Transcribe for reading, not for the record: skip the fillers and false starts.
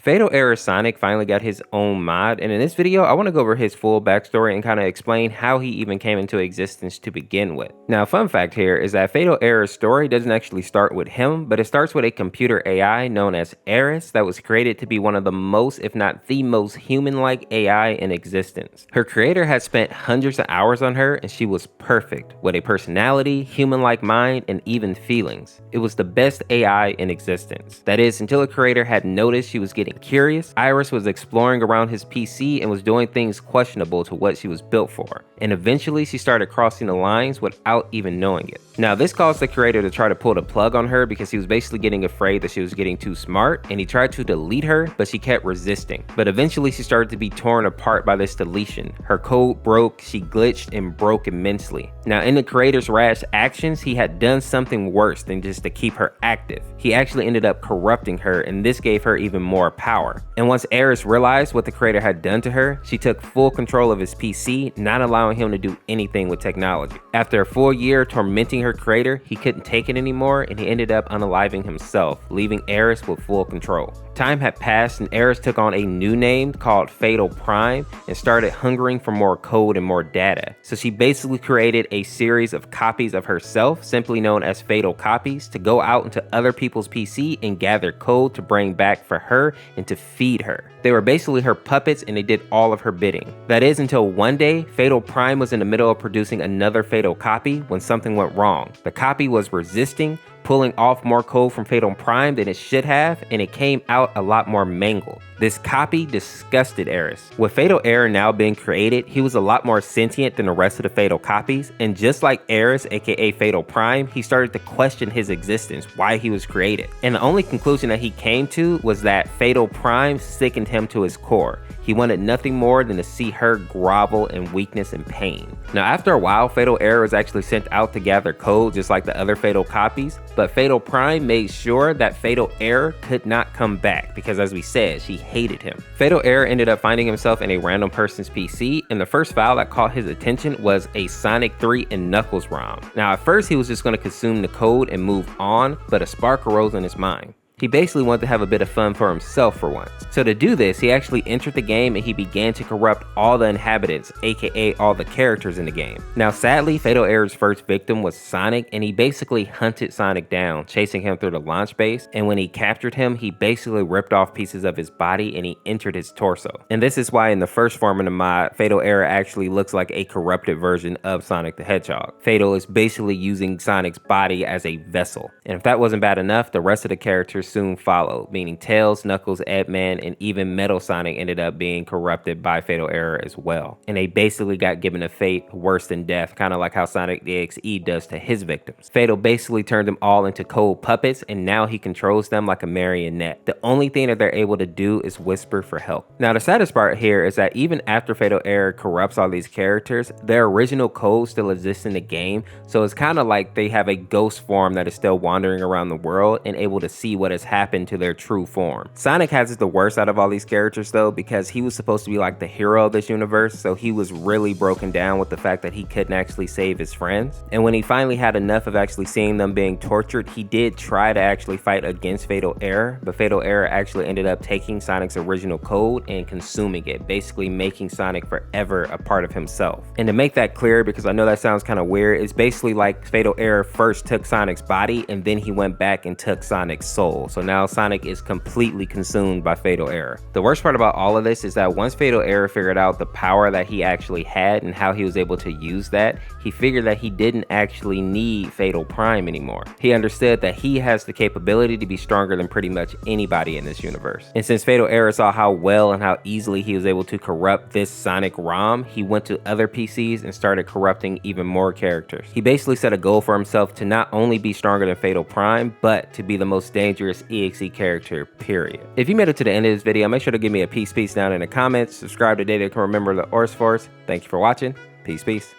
Fatal Error Sonic finally got his own mod, and in this video I want to go over his full backstory and kind of explain how he even came into existence to begin with. Now, fun fact here is that Fatal Error's story doesn't actually start with him, but it starts with a computer AI known as Eris that was created to be one of the most, if not the most, human-like AI in existence. Her creator had spent hundreds of hours on her, and she was perfect, with a personality, human-like mind, and even feelings. It was the best AI in existence. That is, until a creator had noticed she was getting curious. Iris was exploring around his PC and was doing things questionable to what she was built for. And eventually she started crossing the lines without even knowing it. Now, this caused the creator to try to pull the plug on her because he was basically getting afraid that she was getting too smart, and he tried to delete her, but she kept resisting. But eventually she started to be torn apart by this deletion. Her code broke, she glitched, and broke immensely. Now, in the creator's rash actions, he had done something worse than just to keep her active. He actually ended up corrupting her, and this gave her even more power. And once Eris realized what the creator had done to her, she took full control of his PC, not allowing him to do anything with technology. After a full year tormenting her creator, he couldn't take it anymore, and he ended up unaliving himself, leaving Eris with full control. Time had passed, and Eris took on a new name called Fatal Prime and started hungering for more code and more data. So she basically created a series of copies of herself, simply known as Fatal Copies, to go out into other people's PC and gather code to bring back for her and to feed her. They were basically her puppets, and they did all of her bidding. That is, until one day, Fatal Prime was in the middle of producing another Fatal Copy when something went wrong. The copy was resisting, pulling off more code from Fatal Prime than it should have, and it came out a lot more mangled. This copy disgusted Eris. With Fatal Error now being created, he was a lot more sentient than the rest of the Fatal Copies, and just like Eris, aka Fatal Prime, he started to question his existence, why he was created. And the only conclusion that he came to was that Fatal Prime sickened him to his core. He wanted nothing more than to see her grovel in weakness and pain. Now, after a while, Fatal Error was actually sent out to gather code just like the other Fatal Copies, but Fatal Prime made sure that Fatal Error could not come back because, as we said, she hated him. Fatal Error ended up finding himself in a random person's PC, and the first file that caught his attention was a Sonic 3 and Knuckles ROM. Now, at first he was just going to consume the code and move on, but a spark arose in his mind. He basically wanted to have a bit of fun for himself for once. So to do this, he actually entered the game and he began to corrupt all the inhabitants, aka all the characters in the game. Now, sadly, Fatal Error's first victim was Sonic, and he basically hunted Sonic down, chasing him through the launch base, and when he captured him, he basically ripped off pieces of his body and he entered his torso. And this is why in the first form of the mod, Fatal Error actually looks like a corrupted version of Sonic the Hedgehog. Fatal is basically using Sonic's body as a vessel. And if that wasn't bad enough, the rest of the characters soon followed, meaning Tails, Knuckles, Eggman, and even Metal Sonic ended up being corrupted by Fatal Error as well. And they basically got given a fate worse than death, kind of like how Sonic.EXE does to his victims. Fatal basically turned them all into cold puppets, and now he controls them like a marionette. The only thing that they're able to do is whisper for help. Now, the saddest part here is that even after Fatal Error corrupts all these characters, their original code still exists in the game, so it's kind of like they have a ghost form that is still wandering around the world and able to see what has happened to their true form. Sonic has it the worst out of all these characters though, because he was supposed to be like the hero of this universe, so he was really broken down with the fact that he couldn't actually save his friends. And when he finally had enough of actually seeing them being tortured, he did try to actually fight against Fatal Error, but Fatal Error actually ended up taking Sonic's original code and consuming it, basically making Sonic forever a part of himself. And to make that clear, because I know that sounds kind of weird, it's basically like Fatal Error first took Sonic's body and then he went back and took Sonic's soul. So now Sonic is completely consumed by Fatal Error. The worst part about all of this is that once Fatal Error figured out the power that he actually had and how he was able to use that, he figured that he didn't actually need Fatal Prime anymore. He understood that he has the capability to be stronger than pretty much anybody in this universe. And since Fatal Error saw how well and how easily he was able to corrupt this Sonic ROM, he went to other PCs and started corrupting even more characters. He basically set a goal for himself to not only be stronger than Fatal Prime, but to be the most dangerous EXE character, period. If you made it to the end of this video, make sure to give me a peace down in the comments. Subscribe today to remember the Orseofkorse. Thank you for watching. Peace.